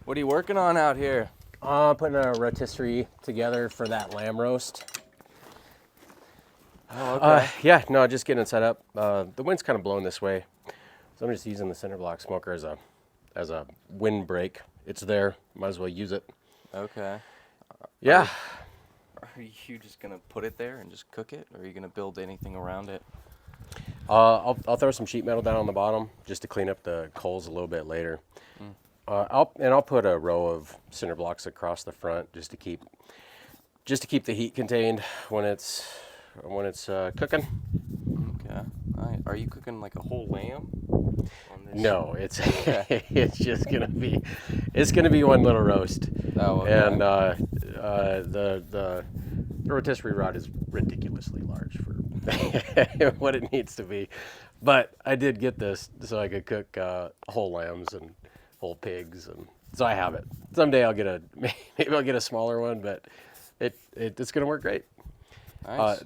What are you working on out here? Putting a rotisserie together for that lamb roast. Oh, okay. Yeah, no, just getting it set up. The wind's kind of blowing this way, so I'm just using the cinder block smoker as a wind break. It's there, might as well use it. Okay. Yeah. Are you just gonna put it there and just cook it, or are you gonna build anything around it? I'll throw some sheet metal down on the bottom just to clean up the coals a little bit later. I'll put a row of cinder blocks across the front just to keep the heat contained when it's cooking. Okay. Are you cooking like a whole lamb? On this? No, it's it's just gonna be one little roast. Oh, okay. And the rotisserie rod is ridiculously large for what it needs to be. But I did get this so I could cook whole lambs and whole pigs, and so I have it. Someday maybe I'll get a smaller one, but it's gonna work great. Nice.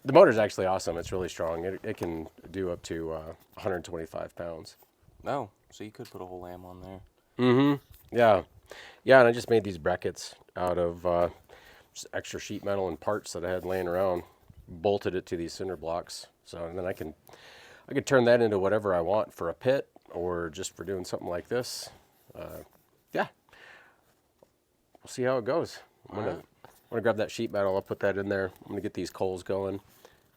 The motor's actually awesome. It's really strong. It can do up to 125 pounds. Oh, so you could put a whole lamb on there. Mm-hmm. Yeah. Yeah, and I just made these brackets out of just extra sheet metal and parts that I had laying around. Bolted it to these cinder blocks. So and then I can turn that into whatever I want for a pit or just for doing something like this. Yeah. We'll see how it goes. I'm gonna grab that sheet metal. I'll put that in there. I'm gonna get these coals going.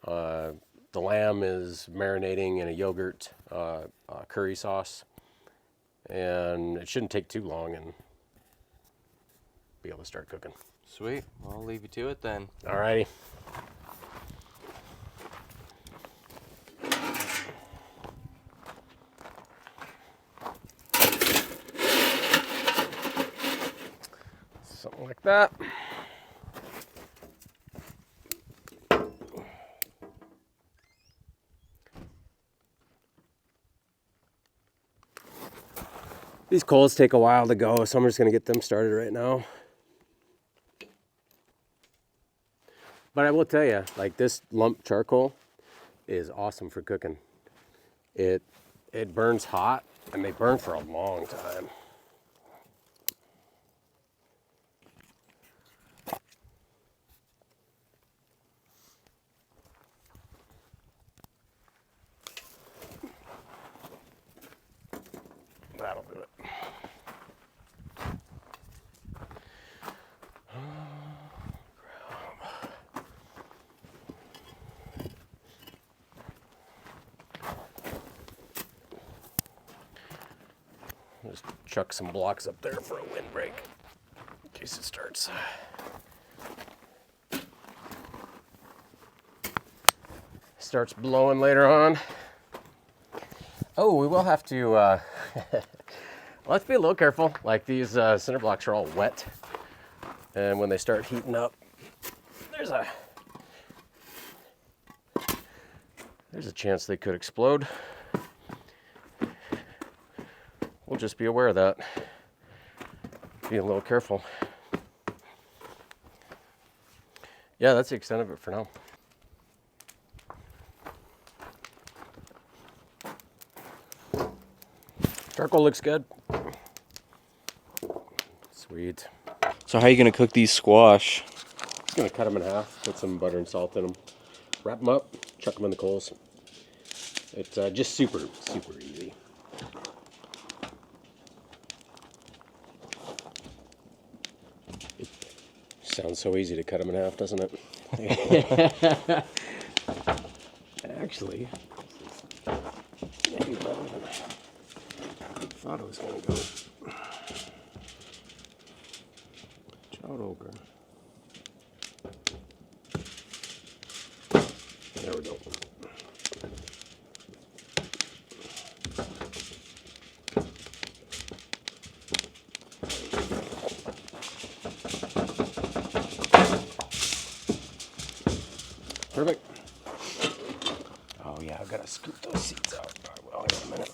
The lamb is marinating in a yogurt curry sauce, and it shouldn't take too long, and be able to start cooking. Sweet. Well, I'll leave you to it then. Alrighty. Something like that. These coals take a while to go, so I'm just going to get them started right now. But I will tell you, like, this lump charcoal is awesome for cooking. It burns hot, and they burn for a long time. That'll do it. Just chuck some blocks up there for a windbreak in case it starts blowing later on. Oh, we will have to let's be a little careful. Like, these cinder blocks are all wet, and when they start heating up, there's a chance they could explode. We'll just be aware of that. Be a little careful. Yeah, that's the extent of it for now. Charcoal looks good. Sweet. So how are you gonna cook these squash? Just gonna cut them in half, put some butter and salt in them, wrap them up, chuck them in the coals. It's just super, super easy. It sounds so easy to cut them in half, doesn't it? Actually, maybe better than I thought it was gonna go. Chow ogre. There we go. Perfect. Oh yeah, I've got to scoop those seeds out. I will in a minute.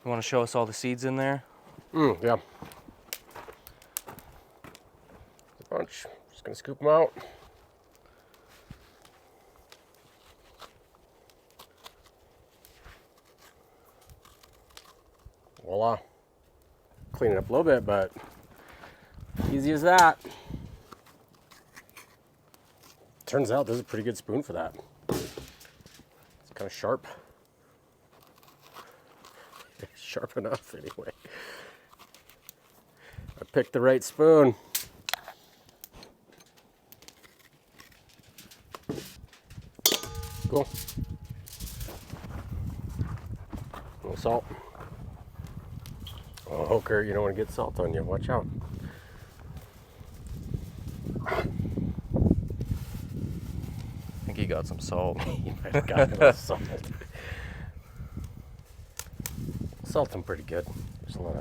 You want to show us all the seeds in there? Yeah. A bunch. Just gonna scoop them out. Voila. Clean it up a little bit, but easy as that. Turns out this is a pretty good spoon for that. It's kind of sharp. Sharp enough, anyway. I picked the right spoon. Cool. A little salt. Oh, Hooker, you don't want to get salt on you. Watch out. I think he got some salt. You might have gotten a little salt. Salt them pretty good. There's a lot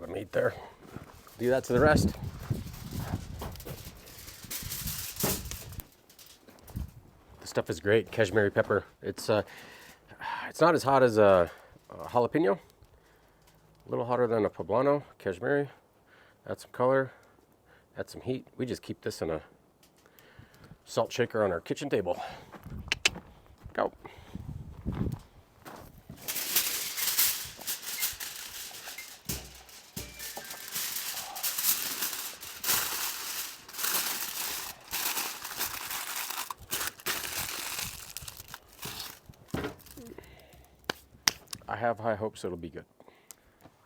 of meat there. Do that to the rest. The stuff is great. Cashmere pepper. It's not as hot as a jalapeno. A little hotter than a poblano. Cashmere. Add some color. Add some heat. We just keep this in a salt shaker on our kitchen table. Go. I have high hopes it'll be good.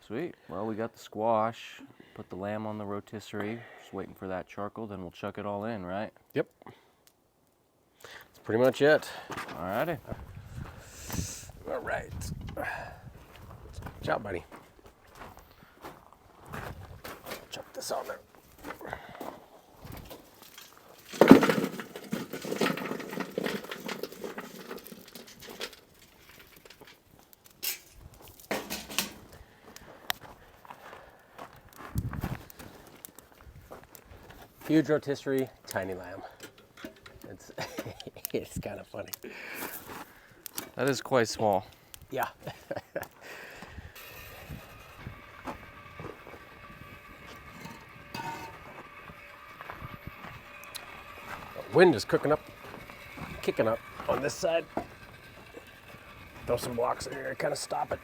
Sweet. Well, we got the squash. Put the lamb on the rotisserie. Just waiting for that charcoal. Then we'll chuck it all in, right? Yep. That's pretty much it. Alrighty. All right. Good job, buddy. Chuck this on there. Huge rotisserie, tiny lamb. It's it's kind of funny. That is quite small. Yeah. Wind is kicking up on this side. Throw some blocks in here to kind of stop it.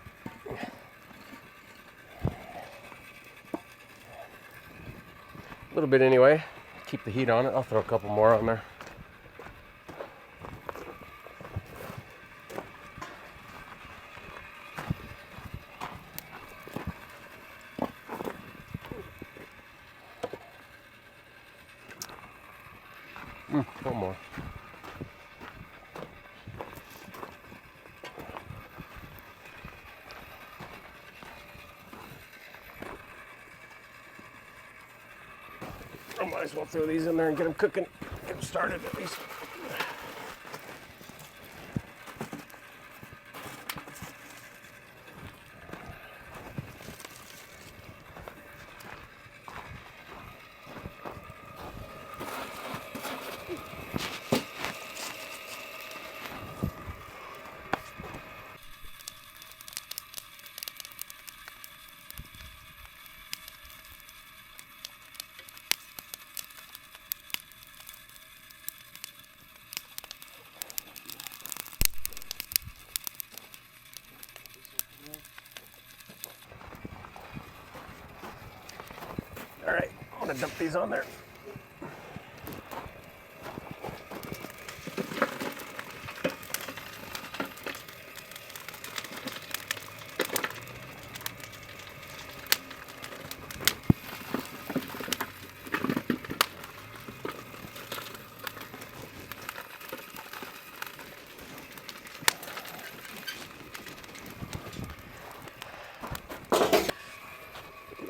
A little bit anyway. Keep the heat on it. I'll throw a couple more on there. One more. I might as well throw these in there and get them cooking. Get them started at least. All right, I'm gonna dump these on there.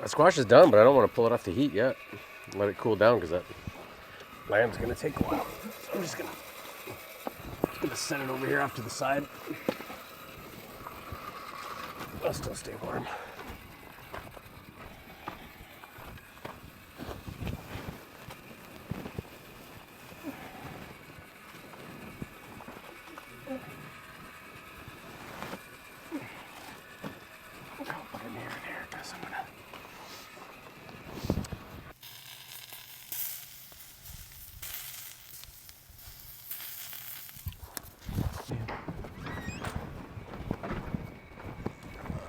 The squash is done, but I don't want to pull it off the heat yet. Let it cool down because that lamb's gonna take a while. So I'm just gonna set it over here off to the side. I'll still stay warm.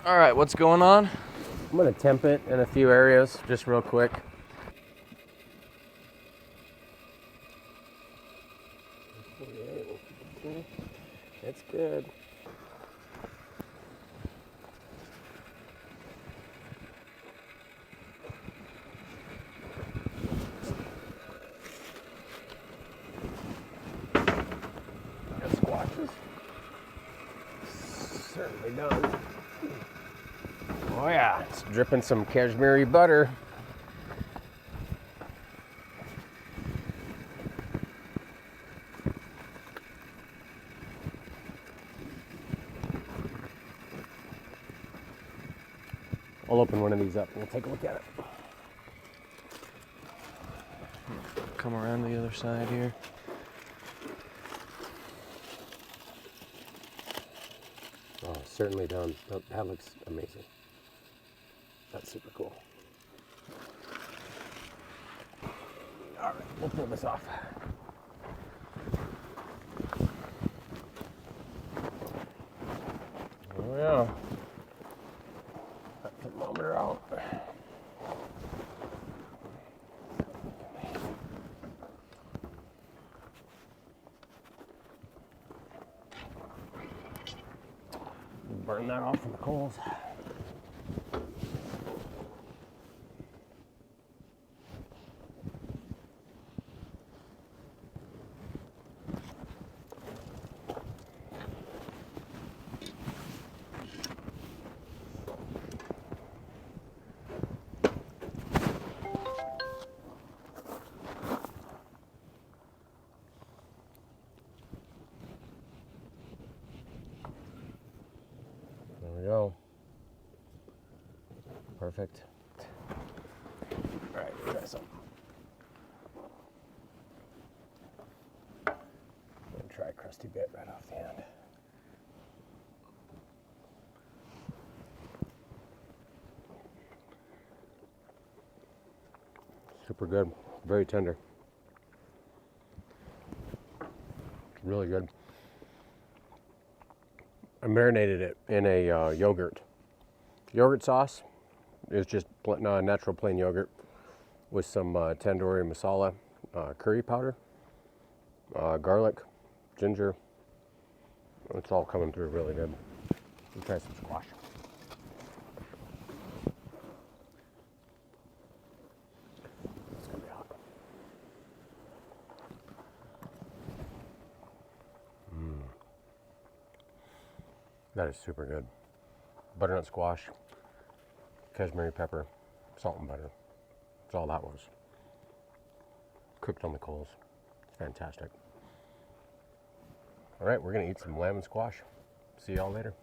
All right, what's going on? I'm gonna temp it in a few areas, just real quick. It's good. Got squashes. Certainly done. Oh yeah, it's dripping some cashmere butter. I'll open one of these up and we'll take a look at it. Come around the other side here. Oh, certainly done. That looks amazing. That's super cool. All right, we'll pull this off. Oh yeah. That thermometer out. Burn that off from the coals. There we go. Perfect. All right, try some. I'm gonna try a crusty bit right off the end. Super good. Very tender. Really good. I marinated it in a yogurt sauce. It's just natural plain yogurt with some tandoori masala, curry powder, garlic, ginger. It's all coming through really good. Let's try some squash. It's gonna be hot. That is super good. Butternut squash, cashmere pepper, salt and butter. That's all that was. Cooked on the coals. Fantastic. All right, we're gonna eat some lamb and squash. See y'all later.